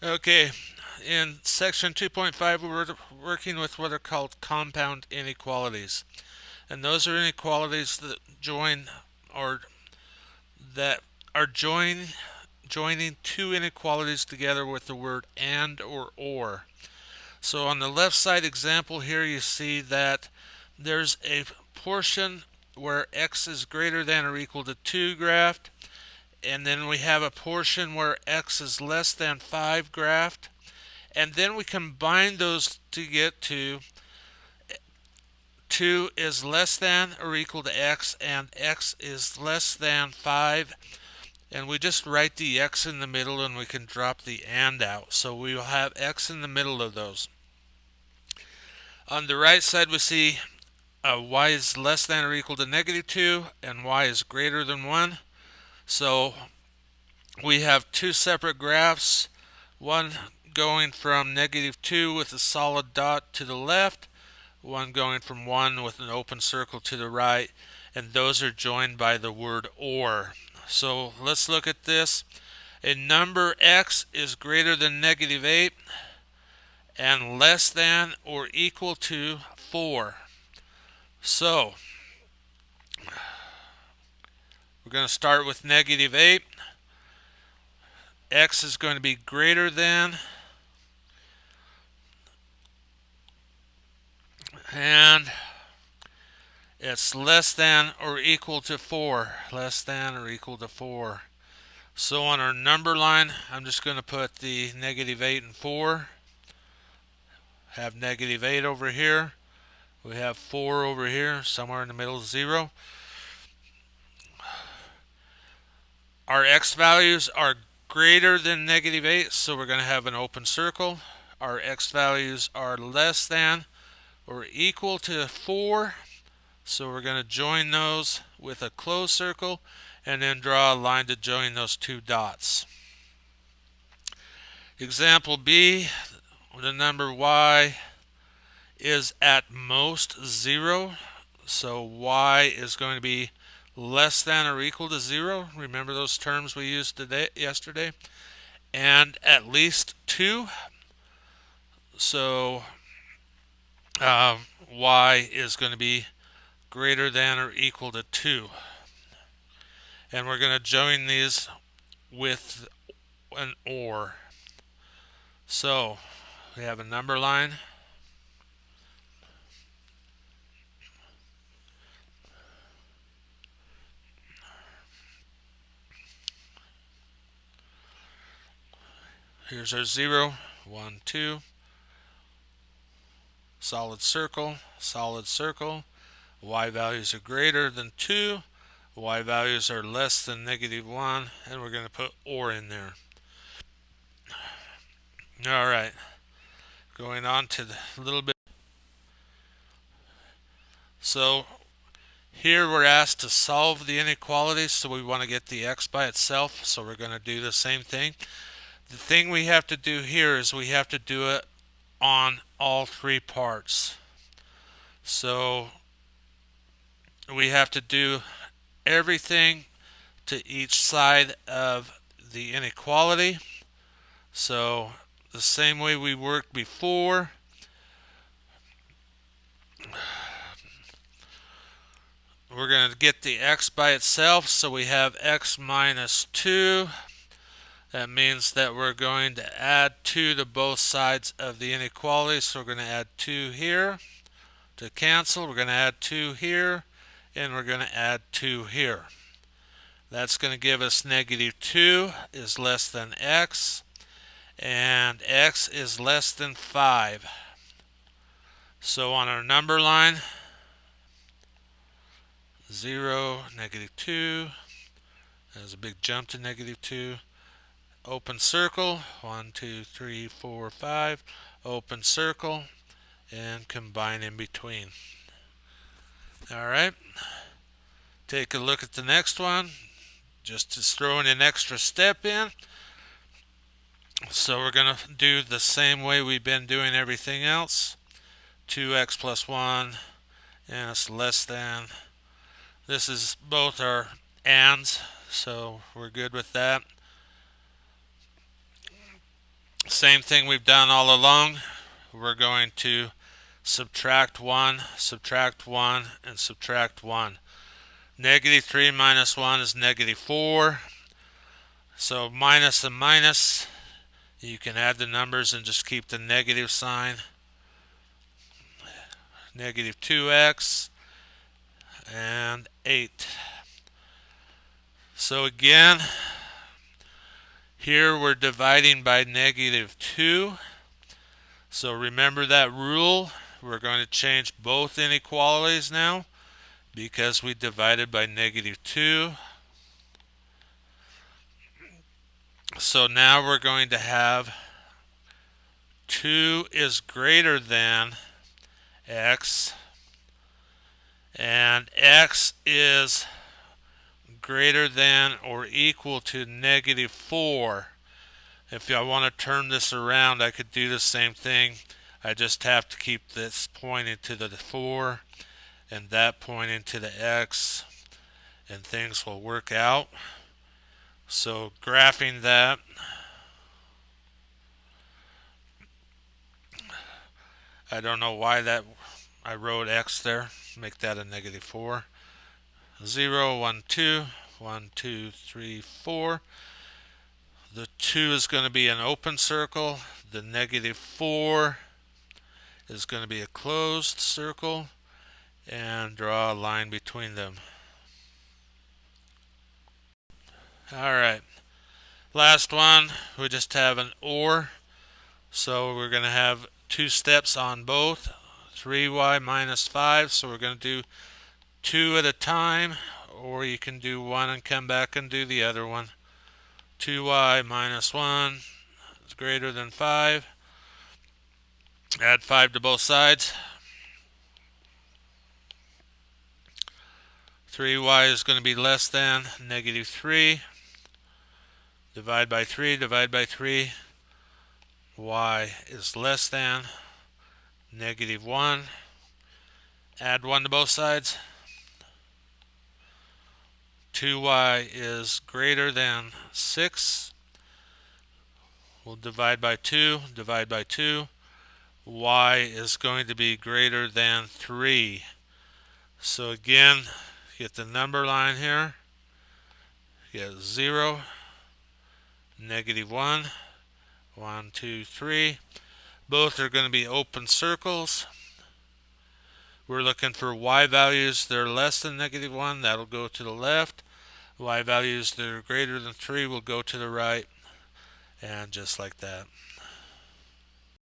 Okay, in section 2.5 we're working with what are called compound inequalities. And those are inequalities that join or that are joining two inequalities together with the word and or or. So on the left side example here you see that there's a portion where x is greater than or equal to 2 graphed, and then we have a portion where x is less than 5 graphed, and then we combine those to get to 2 is less than or equal to x and x is less than 5, and we just write the x in the middle and we can drop the and out. So we will have x in the middle of those. On the right side we see y is less than or equal to -2 and y is greater than 1. So we have two separate graphs, one going from -2 with a solid dot to the left, one going from 1 with an open circle to the right, and those are joined by the word or. So let's look at this. A number x is greater than -8 and less than or equal to 4. So we're going to start with -8. X is going to be greater than, and it's less than or equal to 4. Less than or equal to 4. So on our number line, I'm just going to put the -8 and 4. Have -8 over here. We have 4 over here, somewhere in the middle, 0. Our x values are greater than -8, so we're going to have an open circle. Our x values are less than or equal to 4, so we're going to join those with a closed circle and then draw a line to join those two dots. Example B, the number y is at most 0, so y is going to be less than or equal to 0. Remember those terms we used yesterday? And at least 2. So y is going to be greater than or equal to 2. And we're going to join these with an or. So we have a number line. Here's our 0, 1, 2. Solid circle, solid circle. Y values are greater than 2. Y values are less than -1. And we're going to put or in there. Alright. Going on to the little bit. So here we're asked to solve the inequality, so we want to get the x by itself, so we're going to do the same thing. The thing we have to do here is we have to do it on all three parts. So we have to do everything to each side of the inequality. So the same way we worked before, we're going to get the x by itself, so we have x minus 2. That means that we're going to add 2 to both sides of the inequality, so we're going to add 2 here to cancel. We're going to add 2 here, and we're going to add 2 here. That's going to give us -2 is less than x, and x is less than 5. So on our number line, 0, -2, there's a big jump to -2. Open circle, 1, 2, 3, 4, 5, open circle, and combine in between. Alright, take a look at the next one, just to throw in an extra step in. So we're going to do the same way we've been doing everything else. 2x plus 1, and it's less than. This is both our ands, so we're good with that. same thing we've done all along. We're going to subtract 1, and subtract 1. Negative 3 minus 1 is negative 4. So minus and minus, you can add the numbers and just keep the negative sign. Negative 2x and 8. So again, here we're dividing by negative 2. So remember that rule. We're going to change both inequalities now because we divided by negative 2. So now we're going to have 2 is greater than x, and x is greater than or equal to negative 4. If I want to turn this around, I could do the same thing. I just have to keep this pointing to the 4 and that pointing to the x, and things will work out. So graphing that, I don't know why that I wrote x there. Make that a negative 4. 0, 1, 2, 1, 2, 3, 4. The 2 is going to be an open circle. The negative 4 is going to be a closed circle. And draw a line between them. Alright. Last one, we just have an OR. So we're going to have 2 steps on both. 3y minus 5. So we're going to do 2 at a time. Or you can do 1 and come back and do the other one. 2y minus 1 is greater than 5. Add 5 to both sides. 3y is going to be less than negative 3. Divide by 3, divide by 3. Y is less than negative 1. Add 1 to both sides. 2y is greater than 6. We'll divide by 2, divide by 2. Y is going to be greater than 3. So again, get the number line here. Get 0, negative 1, 1, 2, 3. Both are going to be open circles. We're looking for y values that are less than negative 1. That'll go to the left. Y values that are greater than 3 will go to the right. And just like that.